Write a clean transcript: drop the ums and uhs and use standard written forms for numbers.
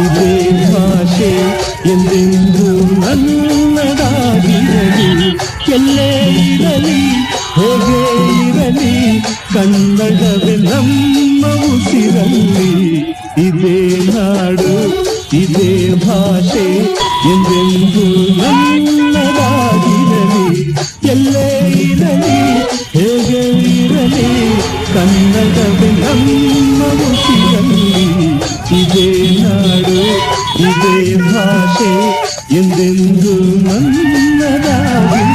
ಇದೇ ಭಾಷೆ ಎಂದೆಂದು ನನ್ನದಾಗಿರಲಿ. ಎಲ್ಲೇ ಇರಲಿ ಹೇಗೆ ಇರಲಿ ಕನ್ನಡವೇ ನಮ್ಮ ಉಸಿರಲ್ಲಿ. ಇದೇ ನಾಡು ಇದೇ ಭಾಷೆ ಎಂದೆಂದು ನನ್ನದಾಗಿರಲಿ. ಎಲ್ಲೇ ಇರಲಿ ಹೇಗೆ ಇರಲಿ ಕನ್ನಡವೇ ನಮ್ಮ ಉಸಿರಲ್ಲಿ. ಇದೇ ನಾಡು ಇದೇ ಭಾಷೆ ಎಂದೆಂದು ನನ್ನದಾಗಿರಲಿ.